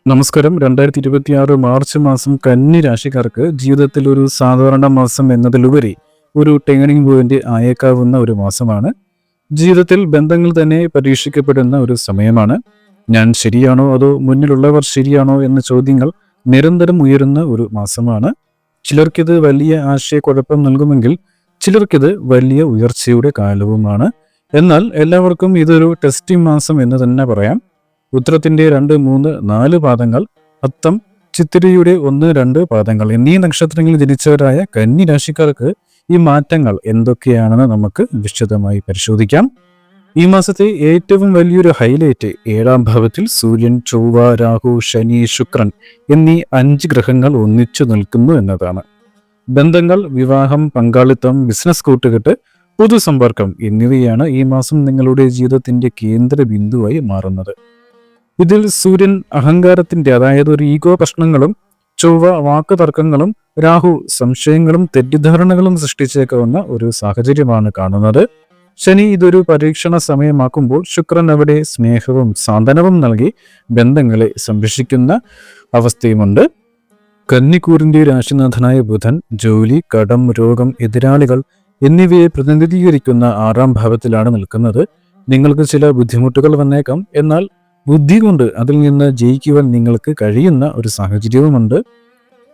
നമസ്കാരം. 2026 മാർച്ച് മാസം കന്നി രാശിക്കാർക്ക് ജീവിതത്തിൽ ഒരു സാധാരണ മാസം എന്നതിലുപരി ഒരു ടേണിംഗ് പോയിന്റ് ആയേക്കാവുന്ന ഒരു മാസമാണ്. ജീവിതത്തിൽ ബന്ധങ്ങൾ തന്നെ പരീക്ഷിക്കപ്പെടുന്ന ഒരു സമയമാണ്. ഞാൻ ശരിയാണോ അതോ മുന്നിലുള്ളവർ ശരിയാണോ എന്ന ചോദ്യങ്ങൾ നിരന്തരം ഉയരുന്ന ഒരു മാസമാണ്. ചിലർക്കിത് വലിയ ആശയക്കുഴപ്പം നൽകുമെങ്കിൽ ചിലർക്കിത് വലിയ ഉയർച്ചയുടെ കാലവുമാണ്. എന്നാൽ എല്ലാവർക്കും ഇതൊരു ടെസ്റ്റിംഗ് മാസം എന്ന് തന്നെ പറയാം. ഉത്രത്തിന്റെ 2, 3, 4 പാദങ്ങൾ, അത്തം, ചിത്തിരയുടെ 1, 2 പാദങ്ങൾ എന്നീ നക്ഷത്രങ്ങളിൽ ജനിച്ചവരായ കന്നി രാശിക്കാർക്ക് ഈ മാറ്റങ്ങൾ എന്തൊക്കെയാണെന്ന് നമുക്ക് വിശദമായി പരിശോധിക്കാം. ഈ മാസത്തെ ഏറ്റവും വലിയൊരു ഹൈലൈറ്റ് 7ാം ഭാവത്തിൽ സൂര്യൻ, ചൊവ്വ, രാഹു, ശനി, ശുക്രൻ എന്നീ 5 ഗ്രഹങ്ങൾ ഒന്നിച്ചു നിൽക്കുന്നു എന്നതാണ്. ബന്ധങ്ങൾ, വിവാഹം, പങ്കാളിത്തം, ബിസിനസ് കൂട്ടുകെട്ട്, പൊതുസമ്പർക്കം എന്നിവയാണ് ഈ മാസം നിങ്ങളുടെ ജീവിതത്തിന്റെ കേന്ദ്ര ബിന്ദുവായി മാറുന്നത്. ഇതിൽ സൂര്യൻ അഹങ്കാരത്തിന്റെ, അതായത് ഒരു ഈഗോ പ്രശ്നങ്ങളും, ചൊവ്വ വാക്ക് തർക്കങ്ങളും, രാഹു സംശയങ്ങളും തെറ്റിദ്ധാരണകളും സൃഷ്ടിച്ചേക്കാവുന്ന ഒരു സാഹചര്യമാണ് കാണുന്നത്. ശനി ഇതൊരു പരീക്ഷണ സമയമാക്കുമ്പോൾ ശുക്രൻ അവിടെ സ്നേഹവും സാന്ത്വനവും നൽകി ബന്ധങ്ങളെ സംരക്ഷിക്കുന്ന അവസ്ഥയുമുണ്ട്. കന്നിക്കൂറിന്റെ രാശിനാഥനായ ബുധൻ ജോലി, കടം, രോഗം, എതിരാളികൾ എന്നിവയെ പ്രതിനിധീകരിക്കുന്ന 6ാം ഭാവത്തിലാണ് നിൽക്കുന്നത്. നിങ്ങൾക്ക് ചില ബുദ്ധിമുട്ടുകൾ വന്നേക്കാം. എന്നാൽ ബുദ്ധി കൊണ്ട് അതിൽ നിന്ന് ജയിക്കുവാൻ നിങ്ങൾക്ക് കഴിയുന്ന ഒരു സാഹചര്യവുമുണ്ട്.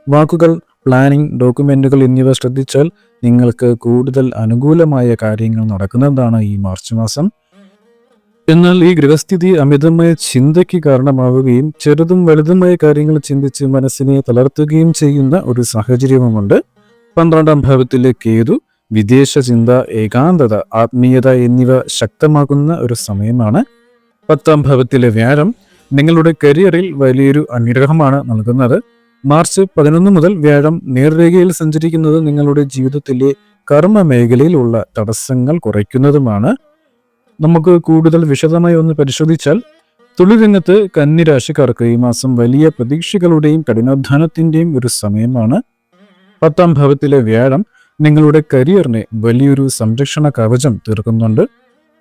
വാക്കുകൾ, പ്ലാനിംഗ്, ഡോക്യുമെന്റുകൾ എന്നിവ ശ്രദ്ധിച്ചാൽ നിങ്ങൾക്ക് കൂടുതൽ അനുകൂലമായ കാര്യങ്ങൾ നടക്കുന്നതാണ് ഈ മാർച്ച് മാസം. എന്നാൽ ഈ ഗ്രഹസ്ഥിതി അമിതമായ ചിന്തയ്ക്ക് കാരണമാവുകയും ചെറുതും വലുതുമായ കാര്യങ്ങൾ ചിന്തിച്ച് മനസ്സിനെ തളർത്തുകയും ചെയ്യുന്ന ഒരു സാഹചര്യവുമുണ്ട്. 12ാം ഭാവത്തിലെ കേതു വിദേശ ചിന്ത, ഏകാന്തത, ആത്മീയത എന്നിവ ശക്തമാകുന്ന ഒരു സമയമാണ്. 10ാം ഭാവത്തിലെ വ്യാഴം നിങ്ങളുടെ കരിയറിൽ വലിയൊരു അനുഗ്രഹമാണ് നൽകുന്നത്. മാർച്ച് 11 മുതൽ വ്യാഴം നേർരേഖയിൽ സഞ്ചരിക്കുന്നത് നിങ്ങളുടെ ജീവിതത്തിലെ കർമ്മ മേഖലയിലുള്ള തടസ്സങ്ങൾ കുറയ്ക്കുന്നതുമാണ്. നമുക്ക് കൂടുതൽ വിശദമായി ഒന്ന് പരിശോധിച്ചാൽ, തൊഴിൽ രംഗത്ത് കന്നി രാശിക്കാർക്ക് ഈ മാസം വലിയ പ്രതീക്ഷകളുടെയും കഠിനാധ്വാനത്തിന്റെയും ഒരു സമയമാണ്. 10ാം ഭാവത്തിലെ വ്യാഴം നിങ്ങളുടെ കരിയറിനെ വലിയൊരു സംരക്ഷണ കവചം തീർക്കുന്നുണ്ട്.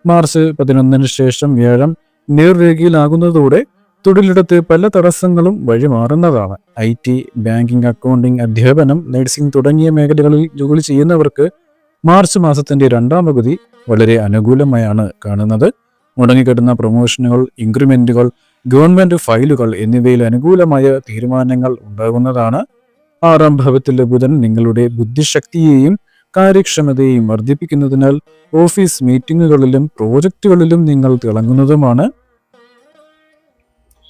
മാർച്ച് 11 ശേഷം വ്യാഴം നേർരേഖയിലാകുന്നതോടെ തൊഴിലിടത്ത് പല തടസ്സങ്ങളും വഴിമാറുന്നതാണ്. IT, ബാങ്കിംഗ്, അക്കൗണ്ടിംഗ്, അധ്യാപനം, നഴ്സിംഗ് തുടങ്ങിയ മേഖലകളിൽ ജോലി ചെയ്യുന്നവർക്ക് മാർച്ച് മാസത്തിന്റെ 2ാം പകുതി വളരെ അനുകൂലമായാണ് കാണുന്നത്. മുടങ്ങിക്കിടന്ന പ്രൊമോഷനുകൾ, ഇൻക്രിമെന്റുകൾ, ഗവൺമെന്റ് ഫയലുകൾ എന്നിവയിൽ അനുകൂലമായ തീരുമാനങ്ങൾ ഉണ്ടാകുന്നതാണ്. 6ാം ഭാവത്തിലെ ബുധൻ നിങ്ങളുടെ ബുദ്ധിശക്തിയെയും കാര്യക്ഷമതയെയും വർദ്ധിപ്പിക്കുന്നതിനാൽ ഓഫീസ് മീറ്റിങ്ങുകളിലും പ്രോജക്റ്റുകളിലും നിങ്ങൾ തിളങ്ങുന്നതുമാണ്.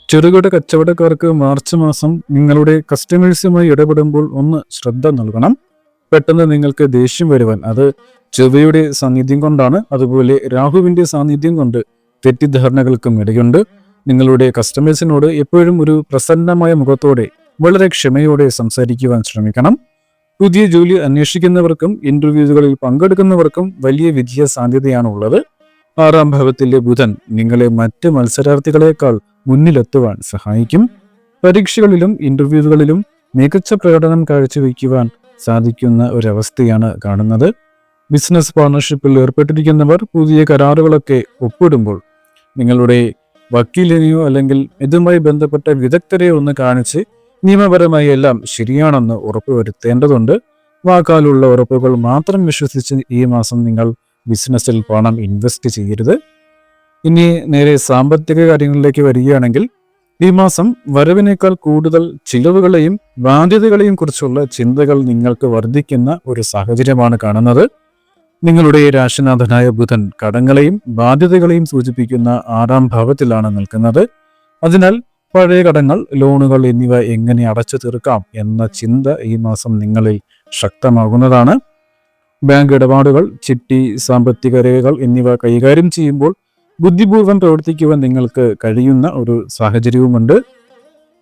ചെറുകിട കച്ചവടക്കാർക്ക് മാർച്ച് മാസം നിങ്ങളുടെ കസ്റ്റമേഴ്സുമായി ഇടപെടുമ്പോൾ ഒന്ന് ശ്രദ്ധ നൽകണം. പെട്ടെന്ന് നിങ്ങൾക്ക് ദേഷ്യം വരുവാൻ അത് ചൊവ്വയുടെ സാന്നിധ്യം കൊണ്ടാണ്. അതുപോലെ രാഹുവിന്റെ സാന്നിധ്യം കൊണ്ട് തെറ്റിദ്ധാരണകൾക്കും ഇടയുണ്ട്. നിങ്ങളുടെ കസ്റ്റമേഴ്സിനോട് എപ്പോഴും ഒരു പ്രസന്നമായ മുഖത്തോടെ വളരെ ക്ഷമയോടെ സംസാരിക്കുവാൻ ശ്രമിക്കണം. പുതിയ ജോലി അന്വേഷിക്കുന്നവർക്കും ഇന്റർവ്യൂകളിൽ പങ്കെടുക്കുന്നവർക്കും വലിയ വിജയ സാധ്യതയാണ് ഉള്ളത്. 6ാം ഭാവത്തിലെ ബുധൻ നിങ്ങളെ മറ്റ് മത്സരാർത്ഥികളെക്കാൾ മുന്നിലെത്തുവാൻ സഹായിക്കും. പരീക്ഷകളിലും ഇന്റർവ്യൂകളിലും മികച്ച പ്രകടനം കാഴ്ചവെക്കുവാൻ സാധിക്കുന്ന ഒരവസ്ഥയാണ് കാണുന്നത്. ബിസിനസ് പാർട്ണർഷിപ്പിൽ ഏർപ്പെട്ടിരിക്കുന്നവർ പുതിയ കരാറുകളൊക്കെ ഒപ്പിടുമ്പോൾ നിങ്ങളുടെ വക്കീലിനെയോ അല്ലെങ്കിൽ ഇതുമായി ബന്ധപ്പെട്ട വിദഗ്ധരെയോ ഒന്ന് കാണിച്ച് നിയമപരമായി എല്ലാം ശരിയാണെന്ന് ഉറപ്പുവരുത്തേണ്ടതുണ്ട്. വാക്കാലുള്ള ഉറപ്പുകൾ മാത്രം വിശ്വസിച്ച് ഈ മാസം നിങ്ങൾ ബിസിനസ്സിൽ പണം ഇൻവെസ്റ്റ് ചെയ്യരുത്. ഇനി നേരെ സാമ്പത്തിക കാര്യങ്ങളിലേക്ക് വരികയാണെങ്കിൽ, ഈ മാസം വരവിനേക്കാൾ കൂടുതൽ ചിലവുകളെയും ബാധ്യതകളെയും കുറിച്ചുള്ള ചിന്തകൾ നിങ്ങൾക്ക് വർദ്ധിക്കുന്ന ഒരു സാഹചര്യമാണ് കാണുന്നത്. നിങ്ങളുടെ രാശിനാഥനായ ബുധൻ കടങ്ങളെയും ബാധ്യതകളെയും സൂചിപ്പിക്കുന്ന 6ാം ഭാവത്തിലാണ് നിൽക്കുന്നത്. അതിനാൽ പഴയ കടങ്ങൾ, ലോണുകൾ എന്നിവ എങ്ങനെ അടച്ചു തീർക്കാം എന്ന ചിന്ത ഈ മാസം നിങ്ങളിൽ ശക്തമാകുന്നതാണ്. ബാങ്ക് ഇടപാടുകൾ, ചിട്ടി, സാമ്പത്തിക രേഖകൾ എന്നിവ കൈകാര്യം ചെയ്യുമ്പോൾ ബുദ്ധിപൂർവ്വം പ്രവർത്തിക്കുവാൻ നിങ്ങൾക്ക് കഴിയുന്ന ഒരു സാഹചര്യവുമുണ്ട്.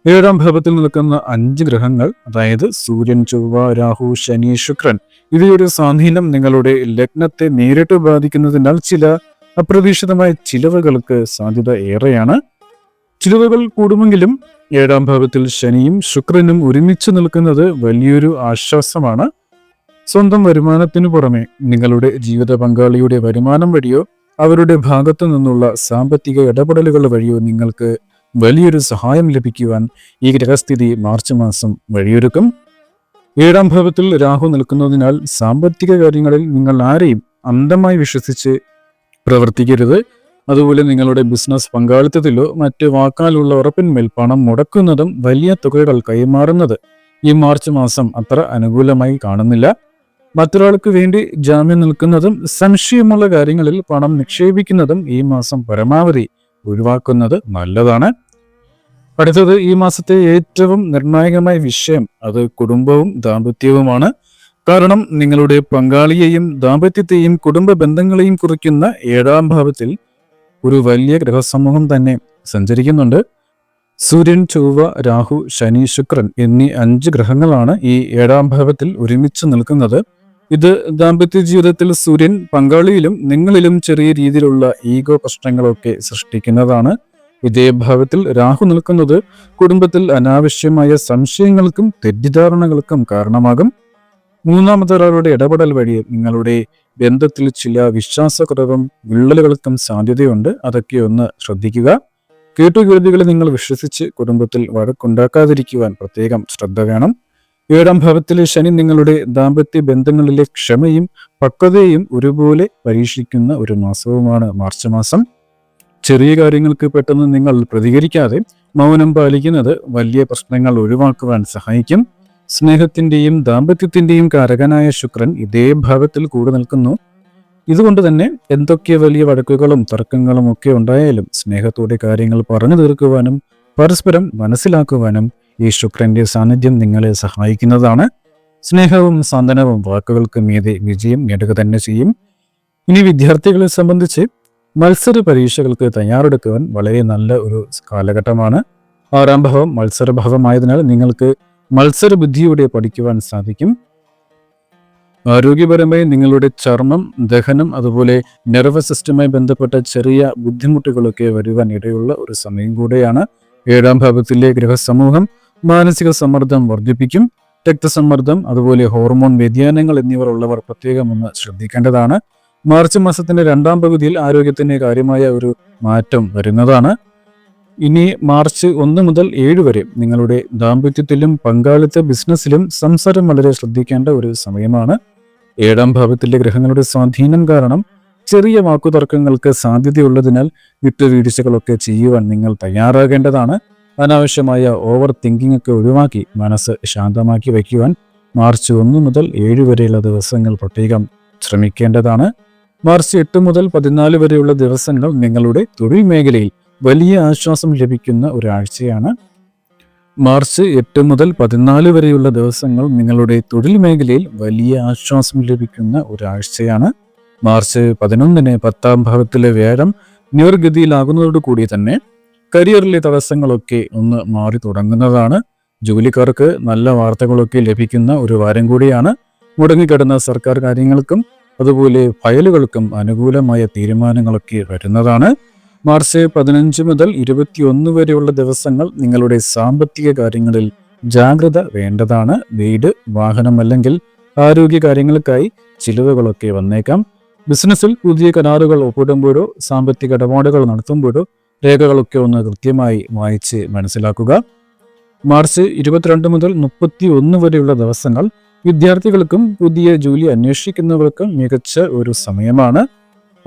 7ാം ഭാവത്തിൽ നിൽക്കുന്ന 5 ഗ്രഹങ്ങൾ, അതായത് സൂര്യൻ, ചൊവ്വ, രാഹു, ശനി, ശുക്രൻ ഇവയുടെ സ്വാധീനം നിങ്ങളുടെ ലഗ്നത്തെ നേരിട്ട് ബാധിക്കുന്നതിനാൽ ചില അപ്രതീക്ഷിതമായ ചിലവുകൾക്ക് സാധ്യത ഏറെയാണ്. ചിലവുകൾ കൂടുമെങ്കിലും 7ാം ഭാവത്തിൽ ശനിയും ശുക്രനും ഒരുമിച്ച് നിൽക്കുന്നത് വലിയൊരു ആശ്വാസമാണ്. സ്വന്തം വരുമാനത്തിനു പുറമെ നിങ്ങളുടെ ജീവിത പങ്കാളിയുടെ വരുമാനം വഴിയോ അവരുടെ ഭാഗത്തു നിന്നുള്ള സാമ്പത്തിക ഇടപെടലുകൾ വഴിയോ നിങ്ങൾക്ക് വലിയൊരു സഹായം ലഭിക്കുവാൻ ഈ ഗ്രഹസ്ഥിതി മാർച്ച് മാസം വഴിയൊരുക്കും. 7ാം ഭാവത്തിൽ രാഹു നിൽക്കുന്നതിനാൽ സാമ്പത്തിക കാര്യങ്ങളിൽ നിങ്ങൾ ആരെയും അന്ധമായി വിശ്വസിച്ച് പ്രവർത്തിക്കരുത്. അതുപോലെ നിങ്ങളുടെ ബിസിനസ് പങ്കാളിത്തത്തിലോ മറ്റ് വാക്കാലുള്ള ഉറപ്പിന്മേൽ പണം മുടക്കുന്നതും വലിയ തുകകൾ കൈമാറുന്നത് ഈ മാർച്ച് മാസം അത്ര അനുകൂലമായി കാണുന്നില്ല. മറ്റൊരാൾക്ക് വേണ്ടി ജാമ്യം നിൽക്കുന്നതും സംശയമുള്ള കാര്യങ്ങളിൽ പണം നിക്ഷേപിക്കുന്നതും ഈ മാസം പരമാവധി ഒഴിവാക്കുന്നത് നല്ലതാണ്. അടുത്തത് ഈ മാസത്തെ ഏറ്റവും നിർണായകമായ വിഷയം അത് കുടുംബവും ദാമ്പത്യവുമാണ്. കാരണം നിങ്ങളുടെ പങ്കാളിയെയും ദാമ്പത്യത്തെയും കുടുംബ ബന്ധങ്ങളെയും കുറിക്കുന്ന 7ാം ഭാവത്തിൽ ഒരു വലിയ ഗ്രഹസമൂഹം തന്നെ സഞ്ചരിക്കുന്നുണ്ട്. സൂര്യൻ, ചൊവ്വ, രാഹു, ശനി, ശുക്രൻ എന്നീ 5 ഗ്രഹങ്ങളാണ് ഈ 7ാം ഭാവത്തിൽ ഒരുമിച്ച് നിൽക്കുന്നത്. ഇത് ദാമ്പത്യ ജീവിതത്തിൽ സൂര്യൻ പങ്കാളിയിലും നിങ്ങളിലും ചെറിയ രീതിയിലുള്ള ഈഗോ പ്രശ്നങ്ങളൊക്കെ സൃഷ്ടിക്കുന്നതാണ്. ഇതേ ഭാവത്തിൽ രാഹു നിൽക്കുന്നത് കുടുംബത്തിൽ അനാവശ്യമായ സംശയങ്ങൾക്കും തെറ്റിദ്ധാരണകൾക്കും കാരണമാകും. മൂന്നാമതൊരാളുടെ ഇടപെടൽ വഴി നിങ്ങളുടെ ബന്ധത്തിൽ ചില വിശ്വാസക്കുറവും വിള്ളലുകൾക്കും സാധ്യതയുണ്ട്. അതൊക്കെ ഒന്ന് ശ്രദ്ധിക്കുക. കേട്ടുകേൾവികളെ നിങ്ങൾ വിശ്വസിച്ച് കുടുംബത്തിൽ വഴക്കുണ്ടാക്കാതിരിക്കുവാൻ പ്രത്യേകം ശ്രദ്ധ വേണം. 7ാം ഭാവത്തിലെ ശനി നിങ്ങളുടെ ദാമ്പത്യ ബന്ധങ്ങളിലെ ക്ഷമയും പക്വതയും ഒരുപോലെ പരീക്ഷിക്കുന്ന ഒരു മാസവുമാണ് മാർച്ച് മാസം. ചെറിയ കാര്യങ്ങൾക്ക് പെട്ടെന്ന് നിങ്ങൾ പ്രതികരിക്കാതെ മൗനം പാലിക്കുന്നത് വലിയ പ്രശ്നങ്ങൾ ഒഴിവാക്കുവാൻ സഹായിക്കും. സ്നേഹത്തിന്റെയും ദാമ്പത്യത്തിന്റെയും കാരകനായ ശുക്രൻ ഇതേ ഭാവത്തിൽ കൂടെ നിൽക്കുന്നു. ഇതുകൊണ്ട് തന്നെ എന്തൊക്കെ വലിയ വഴക്കുകളും തർക്കങ്ങളും ഒക്കെ ഉണ്ടായാലും സ്നേഹത്തോടെ കാര്യങ്ങൾ പറഞ്ഞു തീർക്കുവാനും പരസ്പരം മനസ്സിലാക്കുവാനും ഈ ശുക്രന്റെ സാന്നിധ്യം നിങ്ങളെ സഹായിക്കുന്നതാണ്. സ്നേഹവും സാന്ത്വനവും വാക്കുകൾക്ക് മീതെ വിജയം നേടുക തന്നെ ചെയ്യും. ഇനി വിദ്യാർത്ഥികളെ സംബന്ധിച്ച് മത്സര പരീക്ഷകൾക്ക് തയ്യാറെടുക്കുവാൻ വളരെ നല്ല ഒരു കാലഘട്ടമാണ്. 6ാം ഭാവം മത്സരഭാവമായതിനാൽ നിങ്ങൾക്ക് മത്സര ബുദ്ധിയോടെ പഠിക്കുവാൻ സാധിക്കും. ആരോഗ്യപരമായി നിങ്ങളുടെ ചർമ്മം, ദഹനം, അതുപോലെ നെർവസ് സിസ്റ്റവുമായി ബന്ധപ്പെട്ട ചെറിയ ബുദ്ധിമുട്ടുകളൊക്കെ വരുവാൻ ഇടയുള്ള ഒരു സമയം കൂടെയാണ്. 7ാം ഭാവത്തിലെ ഗ്രഹസമൂഹം മാനസിക സമ്മർദ്ദം വർദ്ധിപ്പിക്കും. രക്തസമ്മർദ്ദം, അതുപോലെ ഹോർമോൺ വ്യതിയാനങ്ങൾ എന്നിവ ഉള്ളവർ പ്രത്യേകം ഒന്ന് ശ്രദ്ധിക്കേണ്ടതാണ്. മാർച്ച് മാസത്തിന്റെ 2ാം പകുതിയിൽ ആരോഗ്യത്തിന് കാര്യമായ ഒരു മാറ്റം വരുന്നതാണ്. ഇനി മാർച്ച് 1 മുതൽ 7 വരെ നിങ്ങളുടെ ദാമ്പത്യത്തിലും പങ്കാളിത്ത ബിസിനസ്സിലും സംസാരം വളരെ ശ്രദ്ധിക്കേണ്ട ഒരു സമയമാണ്. 7ാം ഭാവത്തിലെ ഗ്രഹങ്ങളുടെ സ്വാധീനം കാരണം ചെറിയ വാക്കുതർക്കങ്ങൾക്ക് സാധ്യതയുള്ളതിനാൽ വിട്ടുവീഴ്ചകളൊക്കെ ചെയ്യുവാൻ നിങ്ങൾ തയ്യാറാകേണ്ടതാണ്. അനാവശ്യമായ ഓവർ തിങ്കിങ് ഒക്കെ ഒഴിവാക്കി മനസ്സ് ശാന്തമാക്കി വയ്ക്കുവാൻ മാർച്ച് 1 മുതൽ 7 വരെയുള്ള ദിവസങ്ങൾ പ്രത്യേകം ശ്രമിക്കേണ്ടതാണ്. മാർച്ച് 8 മുതൽ 14 വരെയുള്ള ദിവസങ്ങൾ നിങ്ങളുടെ തൊഴിൽ മേഖലയിൽ വലിയ ആശ്വാസം ലഭിക്കുന്ന ഒരാഴ്ചയാണ്. മാർച്ച് 8 മുതൽ 14 വരെയുള്ള ദിവസങ്ങൾ നിങ്ങളുടെ തൊഴിൽ മേഖലയിൽ വലിയ ആശ്വാസം ലഭിക്കുന്ന ഒരാഴ്ചയാണ്. മാർച്ച് 11 10ാം ഭാവത്തിലെ വ്യാഴം നേർഗതിയിലാകുന്നതോടുകൂടി തന്നെ കരിയറിലെ തടസ്സങ്ങളൊക്കെ ഒന്ന് മാറി തുടങ്ങുന്നതാണ്. ജോലിക്കാർക്ക് നല്ല വാർത്തകളൊക്കെ ലഭിക്കുന്ന ഒരു വാരം കൂടിയാണ്. മുടങ്ങിക്കിടന്ന സർക്കാർ കാര്യങ്ങൾക്കും അതുപോലെ ഫയലുകൾക്കും അനുകൂലമായ തീരുമാനങ്ങളൊക്കെ വരുന്നതാണ്. മാർച്ച് 15 മുതൽ 21 വരെയുള്ള ദിവസങ്ങൾ നിങ്ങളുടെ സാമ്പത്തിക കാര്യങ്ങളിൽ ജാഗ്രത വേണ്ടതാണ്. വീട്, വാഹനം അല്ലെങ്കിൽ ആരോഗ്യ കാര്യങ്ങൾക്കായി ചിലവുകളൊക്കെ വന്നേക്കാം. ബിസിനസ്സിൽ പുതിയ കരാറുകൾ ഒപ്പിടുമ്പോഴോ സാമ്പത്തിക ഇടപാടുകൾ നടത്തുമ്പോഴോ രേഖകളൊക്കെ ഒന്ന് കൃത്യമായി വായിച്ച് മനസ്സിലാക്കുക. മാർച്ച് 22 മുതൽ 31 വരെയുള്ള ദിവസങ്ങൾ വിദ്യാർത്ഥികൾക്കും പുതിയ ജോലി അന്വേഷിക്കുന്നവർക്കും മികച്ച ഒരു സമയമാണ്.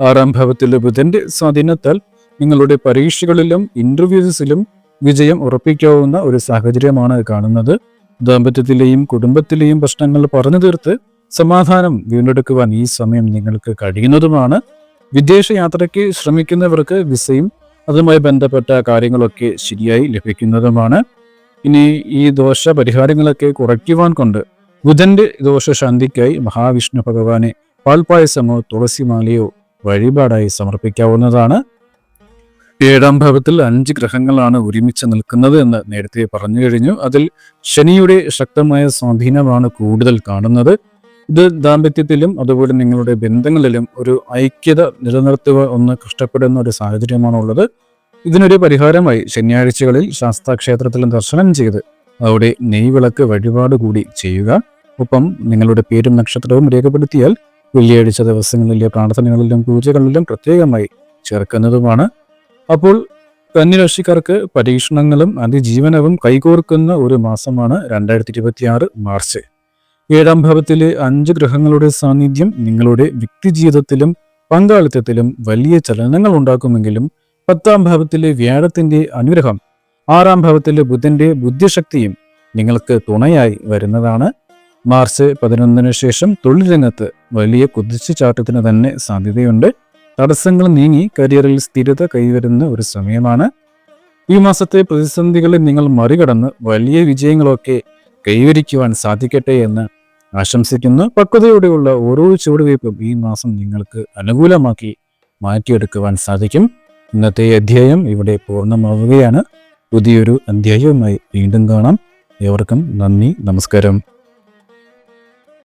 6ാം ഭാവത്തിലെ ബുധന്റെ സ്വാധീനത്താൽ നിങ്ങളുടെ പരീക്ഷകളിലും ഇന്റർവ്യൂസിലും വിജയം ഉറപ്പിക്കാവുന്ന ഒരു സാഹചര്യമാണ് കാണുന്നത്. ദാമ്പത്യത്തിലെയും കുടുംബത്തിലെയും പ്രശ്നങ്ങൾ പറഞ്ഞു തീർത്ത് സമാധാനം വീണ്ടെടുക്കുവാൻ ഈ സമയം നിങ്ങൾക്ക് കഴിയുന്നതുമാണ്. വിദേശ യാത്രയ്ക്ക് ശ്രമിക്കുന്നവർക്ക് വിസയും അതുമായി ബന്ധപ്പെട്ട കാര്യങ്ങളൊക്കെ ശരിയായി ലഭിക്കുന്നതുമാണ്. ഇനി ഈ ദോഷ പരിഹാരങ്ങളൊക്കെ കുറയ്ക്കുവാൻ കൊണ്ട് ബുധന്റെ ദോഷശാന്തിക്കായി മഹാവിഷ്ണു ഭഗവാനെ പാൽപ്പായസമോ തുളസിമാലയോ വഴിപാടായി സമർപ്പിക്കാവുന്നതാണ്. 7ാം ഭാവത്തിൽ 5 ഗ്രഹങ്ങളാണ് ഒരുമിച്ച് നിൽക്കുന്നത് എന്ന് നേരത്തെ പറഞ്ഞു കഴിഞ്ഞു. അതിൽ ശനിയുടെ ശക്തമായ സ്വാധീനമാണ് കൂടുതൽ കാണുന്നത്. ഇത് ദാമ്പത്യത്തിലും അതുപോലെ നിങ്ങളുടെ ബന്ധങ്ങളിലും ഒരു ഐക്യത നിലനിർത്തുക ഒന്ന് കഷ്ടപ്പെടുന്ന ഒരു സാഹചര്യമാണുള്ളത്. ഇതിനൊരു പരിഹാരമായി ശനിയാഴ്ചകളിൽ ശാസ്താക്ഷേത്രത്തിൽ ദർശനം ചെയ്ത് അവിടെ നെയ്വിളക്ക് വഴിപാട് കൂടി ചെയ്യുക. ഒപ്പം നിങ്ങളുടെ പേരും നക്ഷത്രവും രേഖപ്പെടുത്തിയാൽ വെള്ളിയാഴ്ച ദിവസങ്ങളിലെ പ്രാർത്ഥനകളിലും പൂജകളിലും പ്രത്യേകമായി ചേർക്കുന്നതുമാണ്. അപ്പോൾ കന്നിരാശിക്കാർക്ക് പരീക്ഷണങ്ങളും അതിജീവനവും കൈകോർക്കുന്ന ഒരു മാസമാണ് 2026 മാർച്ച്. 7ാം ഭാവത്തിലെ 5 ഗ്രഹങ്ങളുടെ സാന്നിധ്യം നിങ്ങളുടെ വ്യക്തിജീവിതത്തിലും പങ്കാളിത്തത്തിലും വലിയ ചലനങ്ങൾ ഉണ്ടാക്കുമെങ്കിലും 10ാം ഭാവത്തിലെ വ്യാഴത്തിന്റെ അനുഗ്രഹം 6ാം ഭാവത്തിലെ ബുധന്റെ ബുദ്ധിശക്തിയും നിങ്ങൾക്ക് തുണയായി വരുന്നതാണ്. മാർച്ച് 11 ശേഷം തൊഴിൽ രംഗത്ത് വലിയ കുതിച്ചുചാട്ടത്തിന് തന്നെ സാധ്യതയുണ്ട്. തടസ്സങ്ങൾ നീങ്ങി കരിയറിൽ സ്ഥിരത കൈവരുന്ന ഒരു സമയമാണ്. ഈ മാസത്തെ പ്രതിസന്ധികളെ നിങ്ങൾ മറികടന്ന് വലിയ വിജയങ്ങളൊക്കെ കൈവരിക്കുവാൻ സാധിക്കട്ടെ എന്ന് ആശംസിക്കുന്നു. പക്വതയോടെയുള്ള ഓരോ ചുവടുവയ്പും ഈ മാസം നിങ്ങൾക്ക് അനുകൂലമാക്കി മാറ്റിയെടുക്കുവാൻ സാധിക്കും. ഇന്നത്തെ അധ്യായം ഇവിടെ പൂർണ്ണമാവുകയാണ്. പുതിയൊരു അധ്യായവുമായി വീണ്ടും കാണാം. ഏവർക്കും നന്ദി, നമസ്കാരം.